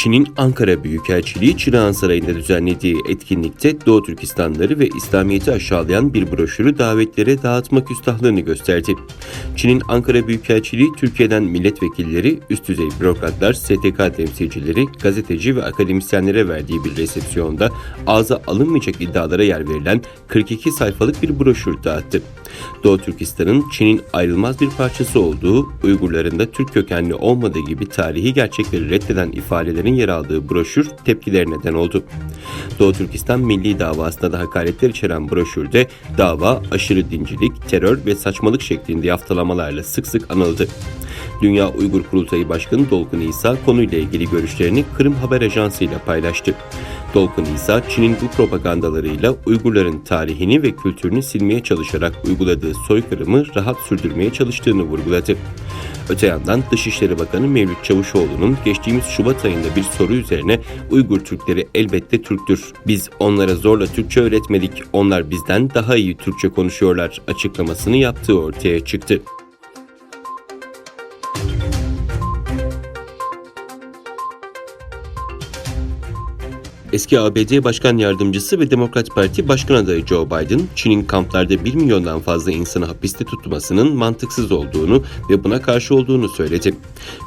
Çin'in Ankara Büyükelçiliği Çırağan Sarayı'nda düzenlediği etkinlikte Doğu Türkistanları ve İslamiyet'i aşağılayan bir broşürü davetlere dağıtma küstahlığını gösterdi. Çin'in Ankara Büyükelçiliği Türkiye'den milletvekilleri, üst düzey bürokratlar, STK temsilcileri, gazeteci ve akademisyenlere verdiği bir resepsiyonda ağza alınmayacak iddialara yer verilen 42 sayfalık bir broşür dağıttı. Doğu Türkistan'ın Çin'in ayrılmaz bir parçası olduğu, Uygurların da Türk kökenli olmadığı gibi tarihi gerçekleri reddeden ifadelerin yer aldığı broşür tepkilere neden oldu. Doğu Türkistan milli davasına da hakaretler içeren broşürde dava aşırı dincilik, terör ve saçmalık şeklinde yaftalamalarla sık sık anıldı. Dünya Uygur Kurultayı Başkanı Dolkun İsa konuyla ilgili görüşlerini Kırım Haber Ajansı ile paylaştı. Dolkun İsa, Çin'in bu propagandalarıyla Uygurların tarihini ve kültürünü silmeye çalışarak uyguladığı soykırımı rahat sürdürmeye çalıştığını vurguladı. Öte yandan Dışişleri Bakanı Mevlüt Çavuşoğlu'nun geçtiğimiz Şubat ayında bir soru üzerine Uygur Türkleri elbette Türktür. Biz onlara zorla Türkçe öğretmedik, onlar bizden daha iyi Türkçe konuşuyorlar açıklamasını yaptığı ortaya çıktı. Eski ABD Başkan Yardımcısı ve Demokrat Parti Başkan adayı Joe Biden, Çin'in kamplarda 1 milyondan fazla insanı hapiste tutmasının mantıksız olduğunu ve buna karşı olduğunu söyledi.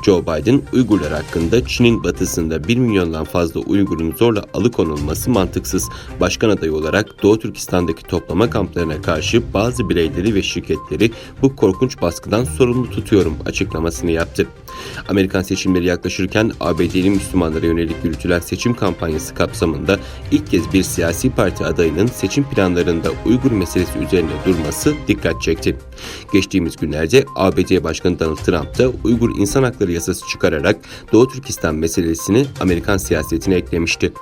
Joe Biden, Uygurlar hakkında Çin'in batısında 1 milyondan fazla Uygur'un zorla alıkonulması mantıksız. Başkan adayı olarak Doğu Türkistan'daki toplama kamplarına karşı bazı bireyleri ve şirketleri bu korkunç baskıdan sorumlu tutuyorum açıklamasını yaptı. Amerikan seçimleri yaklaşırken ABD'li Müslümanlara yönelik yürütülen seçim kampanyası kapsamında ilk kez bir siyasi parti adayının seçim planlarında Uygur meselesi üzerine durması dikkat çekti. Geçtiğimiz günlerde ABD Başkanı Donald Trump da Uygur İnsan Hakları Yasası çıkararak Doğu Türkistan meselesini Amerikan siyasetine eklemişti.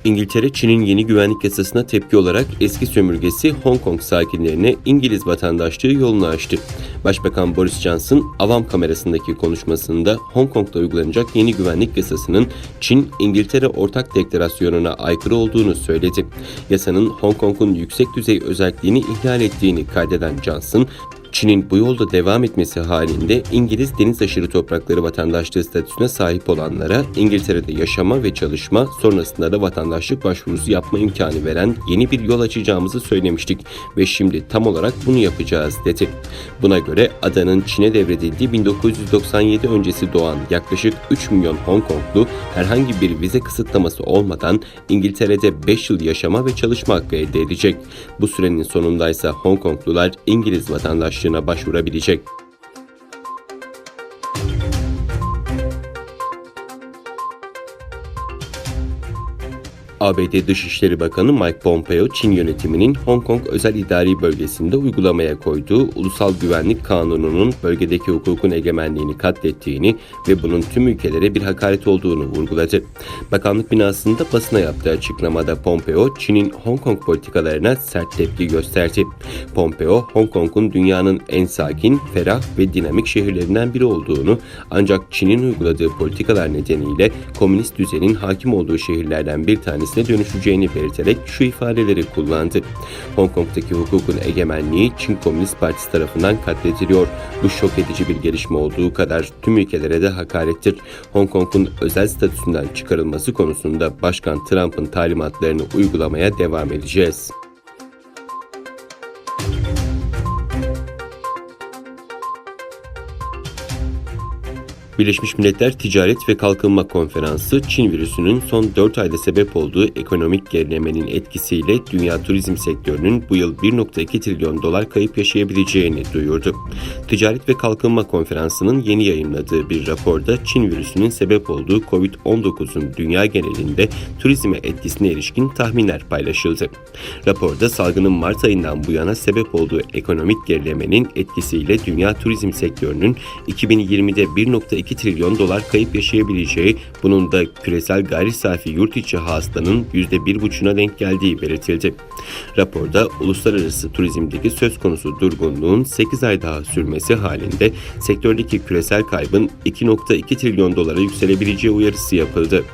İngiltere, Çin'in yeni güvenlik yasasına tepki olarak eski sömürgesi Hong Kong sakinlerine İngiliz vatandaşlığı yolunu açtı. Başbakan Boris Johnson, avam kamerasındaki konuşmasında Hong Kong'da uygulanacak yeni güvenlik yasasının Çin-İngiltere Ortak Deklarasyonu'na aykırı olduğunu söyledi. Yasanın Hong Kong'un yüksek düzey özelliğini ihlal ettiğini kaydeden Johnson, Çin'in bu yolda devam etmesi halinde İngiliz deniz aşırı toprakları vatandaşlığı statüsüne sahip olanlara İngiltere'de yaşama ve çalışma, sonrasında da vatandaşlık başvurusu yapma imkanı veren yeni bir yol açacağımızı söylemiştik ve şimdi tam olarak bunu yapacağız dedi. Buna göre adanın Çin'e devredildiği 1997 öncesi doğan yaklaşık 3 milyon Hong Konglu herhangi bir vize kısıtlaması olmadan İngiltere'de 5 yıl yaşama ve çalışma hakkı elde edecek. Bu sürenin sonundaysa Hong Konglular İngiliz vatandaşlığına başvurabilecek. ABD Dışişleri Bakanı Mike Pompeo, Çin yönetiminin Hong Kong Özel İdari Bölgesi'nde uygulamaya koyduğu Ulusal Güvenlik Kanunu'nun bölgedeki hukukun egemenliğini katlettiğini ve bunun tüm ülkelere bir hakaret olduğunu vurguladı. Bakanlık binasında basına yaptığı açıklamada Pompeo, Çin'in Hong Kong politikalarına sert tepki gösterdi. Pompeo, Hong Kong'un dünyanın en sakin, ferah ve dinamik şehirlerinden biri olduğunu, ancak Çin'in uyguladığı politikalar nedeniyle komünist düzenin hakim olduğu şehirlerden bir tanesine dönüşeceğini belirterek şu ifadeleri kullandı. Hong Kong'daki hukukun egemenliği Çin Komünist Partisi tarafından katlediliyor. Bu şok edici bir gelişme olduğu kadar tüm ülkelere de hakarettir. Hong Kong'un özel statüsünden çıkarılması konusunda Başkan Trump'ın talimatlarını uygulamaya devam edeceğiz. Birleşmiş Milletler Ticaret ve Kalkınma Konferansı, Çin virüsünün son 4 ayda sebep olduğu ekonomik gerilemenin etkisiyle dünya turizm sektörünün bu yıl 1,2 trilyon dolar kayıp yaşayabileceğini duyurdu. Ticaret ve Kalkınma Konferansı'nın yeni yayımladığı bir raporda Çin virüsünün sebep olduğu COVID-19'un dünya genelinde turizme etkisine ilişkin tahminler paylaşıldı. Raporda salgının Mart ayından bu yana sebep olduğu ekonomik gerilemenin etkisiyle dünya turizm sektörünün 2020'de 1,2 trilyon dolar kayıp yaşayabileceği, bunun da küresel gayri safi yurt içi hasılanın %1,5'una denk geldiği belirtildi. Raporda uluslararası turizmdeki söz konusu durgunluğun 8 ay daha sürmesi halinde sektördeki küresel kaybın 2,2 trilyon dolara yükselebileceği uyarısı yapıldı.